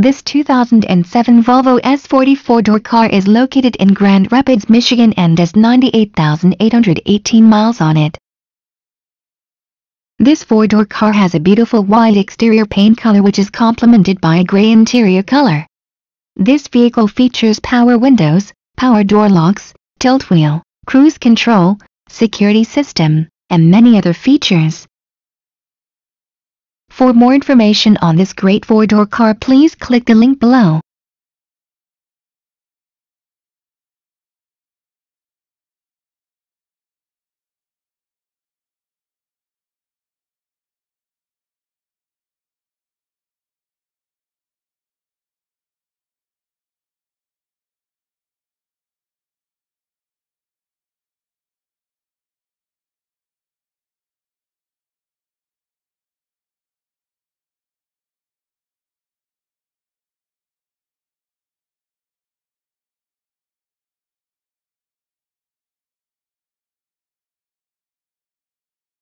This 2007 Volvo S40 four-door car is located in Grand Rapids, Michigan and has 98,818 miles on it. This four-door car has a beautiful white exterior paint color which is complemented by a gray interior color. This vehicle features power windows, power door locks, tilt wheel, cruise control, security system, and many other features. For more information on this great four-door car, please click the link below.